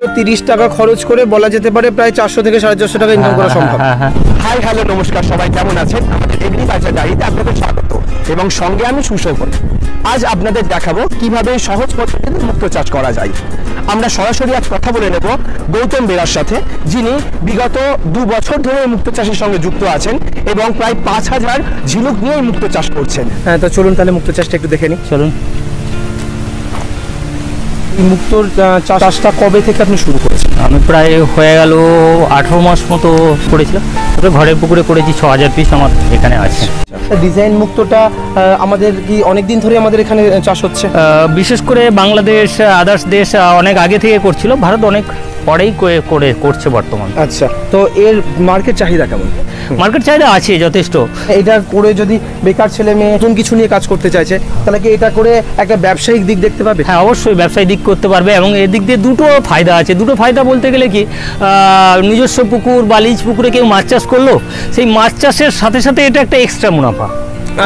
30 টাকা খরচ করে বলা যেতে পারে প্রায় 400 থেকে 450 টাকা ইনকাম করা সম্ভব। হাই হ্যালো নমস্কার, সবাই কেমন আছেন? আমাদের এগ্রিকালচার ডায়েরিতে আপনাদের স্বাগত এবং সঙ্গে আমি সুশোভন। আজ আপনাদের দেখাবো কিভাবে সহজ পদ্ধতিতে মুক্তো চাষ করা যায়। আমরা সরাসরি আজ কথা বলে নেব গৌতম বেরার সাথে, যিনি বিগত 2 বছর ধরে মুক্তো চাষের সঙ্গে যুক্ত আছেন এবং প্রায় 5000 ঝিনুক নিয়ে মুক্তো চাষ করছেন। হ্যাঁ, তো চলুন তাহলে মুক্তো চাষটা একটু দেখে নিই। চলুন। মুক্তোর চাষটা কবে থেকে আপনি শুরু করেছেন? আমি প্রায় হয়ে গেল 18 মাস মতো করেছিলাম। তবে ঘরের পুকুরে করেছি, 6000 পিস আমার এখানে আছে। ডিজাইন মুক্তোটা আমাদের কি অনেক দিন ধরে আমাদের এখানে চাষ হচ্ছে? বিশেষ করে বাংলাদেশ, আদার্স দেশ অনেক আগে থেকে করছিল, ভারত অনেক পরেই করছে বর্তমান। আচ্ছা, তো এর মার্কেট চাহিদা কেমন? মার্কেট চাহিদা আছে যথেষ্ট। এটা করে যদি বেকার ছেলে মেয়ে নতুন কিছু নিয়ে কাজ করতে চাইছে, তাহলে কি এটা করে একটা ব্যবসায়িক দিক দেখতে পাবে? হ্যাঁ, অবশ্যই ব্যবসায়িক দিক করতে পারবে এবং এদিক দিয়ে দুটো ফায়দা আছে। দুটো ফায়দা বলতে গেলে কি, নিজস্ব পুকুর বা লিজ পুকুরে কেউ মাছ চাষ করলো, সেই মাছ চাষের সাথে সাথে এটা একটা এক্সট্রা মুনাফা।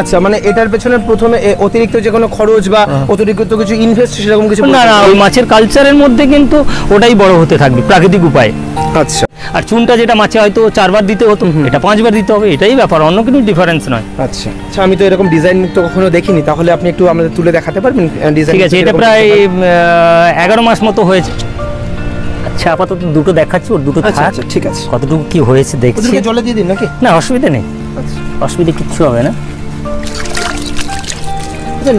আচ্ছা, মানে এটার পেছনে প্রথমে অতিরিক্ত যে কোনো খরচ বা অতিরিক্ত কিছু ইনভেস্ট সেরকম কিছু না, ওই মাছের কালচারের মধ্যে কিন্তু ওটাই বড় হতে থাকবে প্রাকৃতিক উপায়ে। আচ্ছা, আর চুনটা যেটা মাছে হয়তো 4 বার দিতে হতো, এটা 5 বার দিতে হবে, এটাই ব্যাপার, অন্য কোনো ডিফারেন্স নয়। আচ্ছা আচ্ছা, আমি তো এরকম ডিজাইন মুক্ত কখনো দেখিনি, তাহলে আপনি একটু আমাদের তুলে দেখাতে পারবেন ডিজাইন? ঠিক আছে, এটা প্রায় 11 মাস মতো হয়েছে। আচ্ছা, আপাতত দুটো দেখাচ্ছি, ওর দুটো। আচ্ছা আচ্ছা, ঠিক আছে। কতটুকু কি হয়েছে দেখছি। জলে দিয়ে দিন নাকি? না, অসুবিধা নেই, আচ্ছা, অসুবিধা কিচ্ছু হবে না।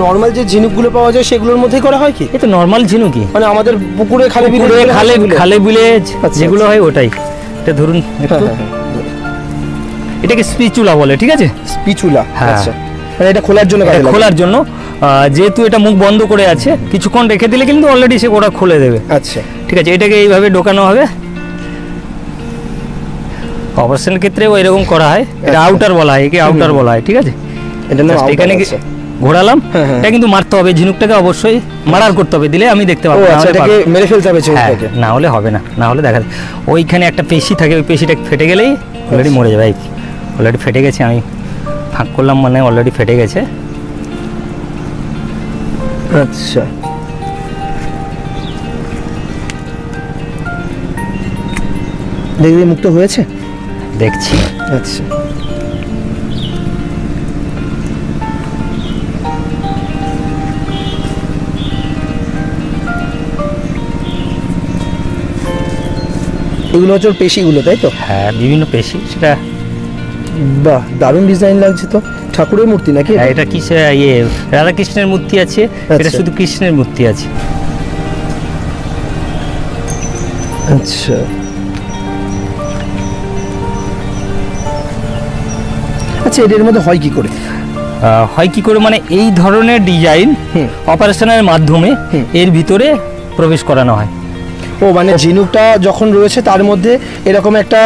নর্মাল যে ঝিনুকগুলো পাওয়া যায় সেগুলোর মধ্যেই করা হয় কি? এটা নর্মাল ঝিনুকি, মানে আমাদের পুকুরে খালে বিলে আচ্ছা, যেগুলো হয় ওটাই। এটা ধরুন একটু, এটাকে স্পিচুলা বলে, ঠিক আছে? স্পিচুলা, হ্যাঁ। আচ্ছা, মানে এটা খোলার জন্য কাজে লাগে? খোলার জন্য, যেহেতু এটা মুখ বন্ধ করে আছে, কিছুক্ষণ রেখে দিলে কিন্তু অলরেডি সে ওটা খুলে দেবে। আচ্ছা, ঠিক আছে, এটাকে এইভাবে ঢোকানো হবে। অপারেশনের ক্ষেত্রেও এরকম করা হয়। এটা আউটার বলা হয়, একে আউটার বলা হয়, ঠিক আছে? এটা না এখানে ঘোরালাম, এটা কিন্তু মারতে হবে ঝিনুকটাকে, অবশ্যই মারার করতে হবে, দিলে আমি দেখতে পাবো। আচ্ছা, এটাকে মেরে ফেলতে হবে ঝিনুকটাকে? না হলে হবে না, না হলে দেখা যায় ওইখানে একটা পেশি থাকে, ওই পেশিটা ফেটে গেলেই অলরেডি মরে যাবে। অলরেডি ফেটে গেছে, আমি ফাঁক করলাম মানে অলরেডি ফেটে গেছে। আচ্ছা, দেখি মুক্ত হয়েছে, দেখছি। আচ্ছা, এগুলো হচ্ছে ওর পেশিগুলো, তাই তো? হ্যাঁ, বিভিন্ন পেশি। সেটা বাহ, দারুণ ডিজাইন লাগছে তো। ঠাকুরের মূর্তি নাকি? হ্যাঁ, এটা কি রাধাকৃষ্ণের মূর্তি আছে, এটা শুধু কৃষ্ণের মূর্তি আছে। আচ্ছা আচ্ছা, এর মধ্যে হয় কি করে? হয় কি করে মানে, এই ধরনের ডিজাইন অপারেশনের মাধ্যমে এর ভিতরে প্রবেশ করানো হয়। ও মানে ঝিনুকটা যখন রয়েছে তার মধ্যে এরকম একটা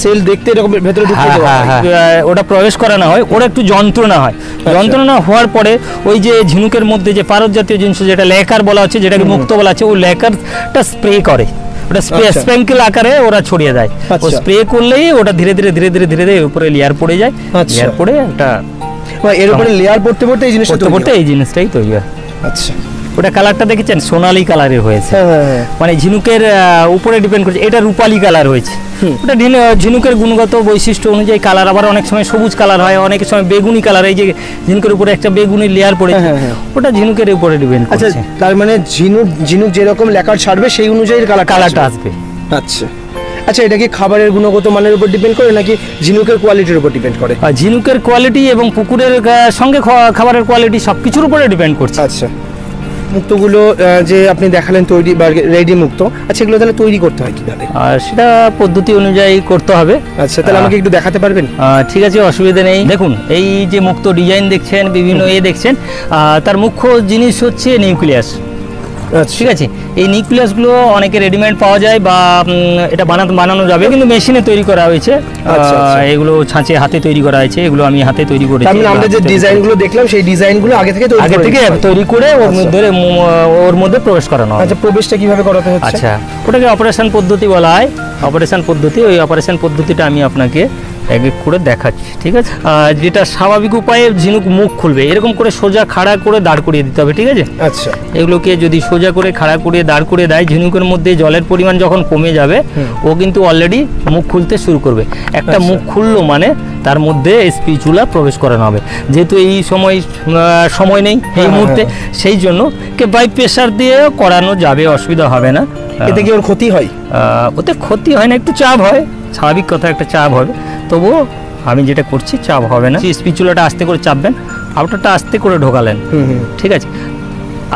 সেল দেখতে এরকম ভেতরে ঢুকে যায়, ওটা প্রবেশ করানো হয়। ওরা একটু যন্ত্রণা হয়, যন্ত্রণা হওয়ার পরে ওই যে ঝিনুকের মধ্যে যে পারদ জাতীয় জিনিস, যেটা লেকার বলা হচ্ছে, যেটাকে মুক্ত বলা আছে, ওই লেকারটা স্প্রে করে, ওটা স্প্রিঙ্কেল আকারে ওরা ছড়িয়ে দেয়। ও স্প্রে করলেই ওটা ধীরে ধীরে ধীরে ধীরে ধীরে ধীরে উপরে লেয়ার পড়ে যায়। লেয়ার পড়ে ওটা, এর উপরে লেয়ার পড়তে পড়তে এই জিনিসটাই তৈরি হয়। আচ্ছা, ওটা কালারটা দেখেছেন, সোনালী কালারের হয়েছে, মানে ঝিনুকের উপরে ডিপেন্ড করছে। এটা রূপালী কালার হয়েছে। ওটা ঝিনুকের গুণগত বৈশিষ্ট্য অনুযায়ী কালার, আবার অনেক সময় সবুজ কালার হয়, অনেক সময় বেগুনি কালার। এই যে ঝিনুকের উপরে একটা বেগুনি লেয়ার পড়েছে, ওটা ঝিনুকের উপরে ডিপেন্ড করছে। আচ্ছা, তার মানে ঝিনুক যেরকম লেকার ছাড়বে সেই অনুযায়ী কালারটা আসবে। আচ্ছা আচ্ছা, এটা কি খাবারের গুণগত মানের উপর ডিপেন্ড করে নাকি ঝিনুকের কোয়ালিটির উপর ডিপেন্ড করে? ঝিনুকের কোয়ালিটি এবং পুকুরের সঙ্গে খাবারের কোয়ালিটি সবকিছুর উপরে ডিপেন্ড করছে। আচ্ছা, মুক্তগুলো যে আপনি দেখালেন তৈরি বা রেডি মুক্ত, আচ্ছা এগুলো তাহলে তৈরি করতে হয় কিভাবে? সেটা পদ্ধতি অনুযায়ী করতে হবে। আচ্ছা, তাহলে আমাকে একটু দেখাতে পারবেন? ঠিক আছে, অসুবিধা নেই। দেখুন, এই যে মুক্ত ডিজাইন দেখছেন, বিভিন্ন দেখছেন, তার মুখ্য জিনিস হচ্ছে নিউক্লিয়াস। ঠিক আছে, এই নিউক্লিয়াসগুলো অনেকে রেডিমেড পাওয়া যায় বা এটা বানানো যাবে, কিন্তু মেশিনে তৈরি করা হয়েছে। এগুলো ছাঁচে হাতে তৈরি করা হয়েছে, এগুলো আমি হাতে তৈরি করেছি। আমরা যে ডিজাইনগুলো দেখলাম সেই ডিজাইনগুলো আগে থেকে তৈরি করে ওর মধ্যে প্রবেশ করানো। আচ্ছা, প্রবেশটা কিভাবে করাতে হচ্ছে? আচ্ছা, ওটাকে অপারেশন পদ্ধতি বলা হয়। অপারেশন পদ্ধতি, ওই অপারেশন পদ্ধতিটা আমি আপনাকে এক এক করে দেখাচ্ছি, ঠিক আছে? যেটা স্বাভাবিক উপায়ে ঝিনুক মুখ খুলবে এরকম করে সোজা খাড়া করে দাঁড় করিয়ে দিতে হবে, ঠিক আছে? আচ্ছা, এগুলোকে যদি সোজা করে খাড়া করে দাঁড় করে দেয়, ঝিনুকের মধ্যে জলের পরিমাণ যখন কমে যাবে ও কিন্তু অলরেডি মুখ খুলতে শুরু করবে। একটা মুখ খুললো মানে তার মধ্যে স্পিচুলা প্রবেশ করানো হবে। যেহেতু এই সময় নেই এই মুহূর্তে, সেই জন্য কে বাই প্রেশার দিয়ে করানো যাবে, অসুবিধা হবে না। এতে কি ওর ক্ষতি হয়? ওতে ক্ষতি হয় না, একটু চাপ হয়, স্বাভাবিক কথা, একটা চাপ হবে। তবুও আমি যেটা করছি চাপ হবে না। স্পিচুলাটা আস্তে করে চাপবেন, আউটারটা আস্তে করে ঢোকালেন, ঠিক আছে?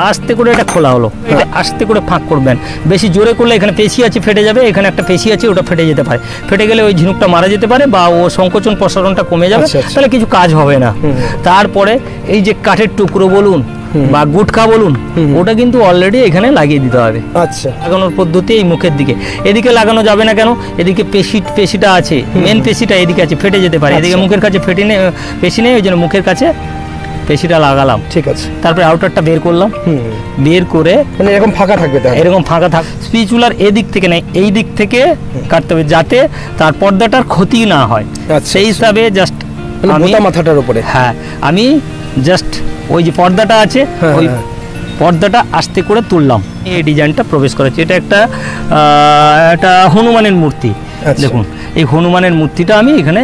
আস্তে করে এটা খোলা হলো, এটা আস্তে করে ফাঁক করবেন। বেশি জোরে করলে এখানে পেশি আছে ফেটে যাবে, এখানে একটা পেশি আছে ওটা ফেটে যেতে পারে। ফেটে গেলে ওই ঝিনুকটা মারা যেতে পারে বা ও সংকোচন প্রসারণটা কমে যাবে, তাহলে কিছু কাজ হবে না। তারপরে এই যে কাঠের টুকরো বলুন বা গুটকা বলুন, ওটা কিন্তু অলরেডি এখানে লাগিয়ে দিতে হবে। আচ্ছা, লাগানোর পদ্ধতি এই মুখের দিকে, এদিকে লাগানো যাবে না। কেন? এদিকে পেশিটা আছে, মেন পেশিটা এদিকে আছে, ফেটে যেতে পারে। এদিকে মুখের কাছে পেশি নেই, ওই জন্য মুখের কাছে পেশিটা লাগালাম, ঠিক আছে। তারপরে আউটারটা বের করলাম, বের করে মানে এরকম ফাঁকা থাকবে, এরকম ফাঁকা থাক। স্পিচুলার এদিক থেকে নেই, এই দিক থেকে কাটতে হবে যাতে তার পর্দাটার ক্ষতি না হয়। সেই হিসাবে জাস্ট মাথাটার উপরে, হ্যাঁ, আমি জাস্ট ওই যে পর্দাটা আছে ওই পর্দাটা আস্তে করে তুললাম, এই ডিজাইনটা প্রবেশ করেছে। এটা একটা হনুমানের মূর্তি। দেখুন, এই হনুমানের মূর্তিটা আমি এখানে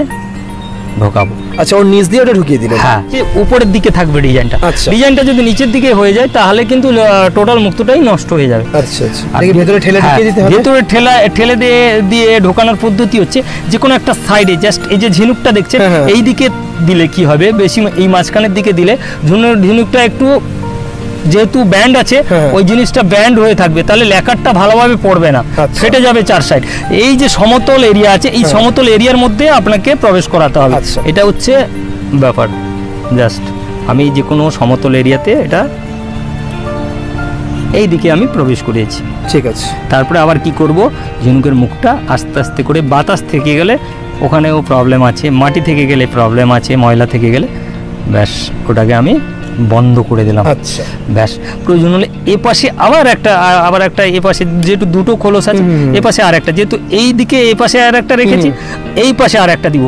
ঢোকাবো। আচ্ছা, ওর নিচ দিয়ে ওটা ঢুকিয়ে দিলেন? হ্যাঁ, উপরের দিকে থাকবে ডিজাইনটা। ডিজাইনটা যদি নিচের দিকে হয়ে যায় তাহলে কিন্তু টোটাল মুক্তটাই নষ্ট হয়ে যাবে। আচ্ছা আচ্ছা, ভেতরে ঠেলে ঢুকিয়ে দিতে হবে। ভেতরে ঠেলে দিয়ে ঢোকানোর পদ্ধতি হচ্ছে যে কোনো একটা সাইডে জাস্ট এই যে ঝিনুকটা দেখছেন এই দিকে দিলে কি হবে, বেশি এই মাঝখানের দিকে দিলে ঝিনুকটা একটু যেহেতু ব্যান্ড আছে ওই জিনিসটা ব্যান্ড হয়ে থাকবে, তাহলে লেকারটা ভালোভাবে পড়বে না, ফেটে যাবে চার সাইড। এই যে সমতল এরিয়া আছে এই সমতল এরিয়ার মধ্যে আপনাকে প্রবেশ করাতে হবে। এটা হচ্ছে ব্যাপার। জাস্ট আমি যে কোনো সমতল এরিয়াতে এটা এই দিকে আমি প্রবেশ করিয়েছি, ঠিক আছে। তারপরে আবার কি করব, ঝিনুকের মুখটা আস্তে আস্তে করে, বাতাস থেকে গেলে ওখানেও প্রবলেম আছে, মাটি থেকে গেলে প্রবলেম আছে, ময়লা থেকে গেলে, ব্যাস ওটাকে আমি বন্ধ করে দিলাম। আচ্ছা, ব্যাস প্রয়োজন হলে এ পাশে আবার একটা এ পাশে যেহেতু দুটো খোলস আছে, এ পাশে আর একটা, যেহেতু এই দিকে এ পাশে আর একটা রেখেছি, এই পাশে আর একটা দিব।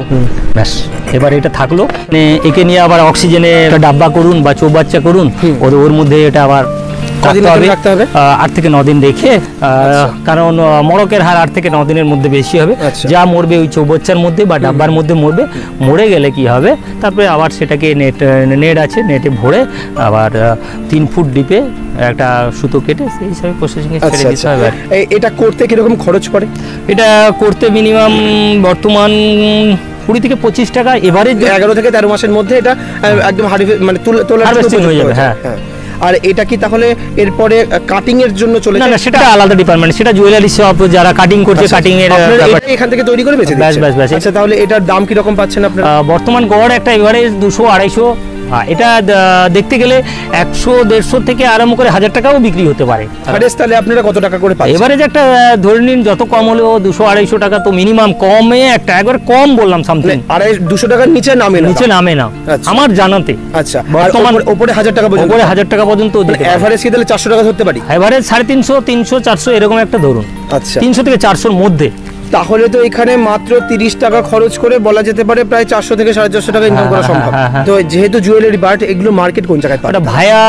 ব্যাস এবার এটা থাকলো। একে নিয়ে আবার অক্সিজেনে একটা ডাব্বা করুন বা চৌবাচ্চা করুন, ওর মধ্যে এটা আবার 8 থেকে 9 দিন রেখে, কারণ মড়কের হার 8 থেকে 9 দিনের মধ্যে বেশি হবে। যা মরবে ওই চৌবাচ্চার মধ্যে বা ডাব্বার মধ্যে মরবে, মরে গেলে কি হবে, তারপরে আবার সেটাকে নেট আছে, নেটে ভরে আবার 3 ফুট ডিপে একটা সুতো কেটে সেই হিসাবে প্রসেসিং এ ছেড়ে দিতে হবে। এটা করতে কিরকম খরচ পড়ে? এটা করতে মিনিমাম বর্তমান 20 থেকে 25 টাকা এভারেজ। 11 থেকে 13 মাসের মধ্যে এটা একদম মানে তোলা হয়ে যাবে। হ্যাঁ। আর এটা কি তাহলে এরপরে কাটিং এর জন্য চলে যায়? না, সেটা আলাদা ডিপার্টমেন্ট, সেটা জুয়েলারি শপ যারা কাটিং করছে, কাটিং এর এখান থেকে তৈরি করে বেচে দিচ্ছেন? ব্যাস। আচ্ছা, তাহলে এটার দাম কি রকম পাচ্ছেন আপনারা? বর্তমান গড় একটা এভারেজ 200-250, এটা দেখতে গেলে 100-150 থেকে আরম্ভ করে 1000 টাকাও বিক্রি হতে পারে। তাহলে আপনারা কত টাকা করে পাচ্ছেন? এভারেজ একটা ধরে নিন, যত কম হলেও 200-250 টাকা তো মিনিমাম, কমে একটা একবার কম বললাম সামথিং। 200 টাকার নিচে নামে না আমার জানাতে। আচ্ছা, বর্তমান উপরে 1000 টাকা পর্যন্ত, উপরে 1000 টাকা পর্যন্ত এভারেজ কি তাহলে 400 টাকা ধরতে পারি? এভারেজ 350, 300, 400 এরকম একটা ধরুন। আচ্ছা, 300 থেকে 400-র মধ্যে। তাহলে তো এখানে মাত্র 30 টাকা খরচ করে বলা যেতে পারে প্রায় 400 থেকে 450 টাকা ইনকাম করা সম্ভব। তো যেহেতু জুয়েলারি বাট, এগুলো মার্কেট কোন জায়গায় পাবে? ভায়া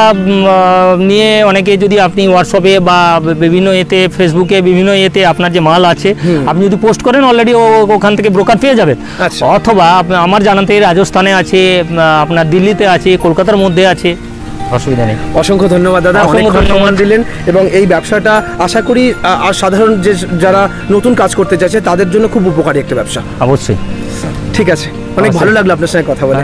নিয়ে অনেকে, যদি আপনি হোয়াটসঅ্যাপে বা বিভিন্ন ফেসবুকে বিভিন্ন আপনার যে মাল আছে আপনি যদি পোস্ট করেন, অলরেডি ওখান থেকে ব্রোকার পেয়ে যাবেন। অথবা আমার জানাতে রাজস্থানে আছে, আপনার দিল্লিতে আছে, কলকাতার মধ্যে আছে, অসুবিধা নেই। অসংখ্য ধন্যবাদ দাদা, অনেক সম্মান দিলেন। এবং এই ব্যবসাটা আশা করি আর সাধারণ যে যারা নতুন কাজ করতে চাইছে তাদের জন্য খুব উপকারী একটা ব্যবসা। অবশ্যই। ঠিক আছে, অনেক ভালো লাগলো আপনার সঙ্গে কথা বলে।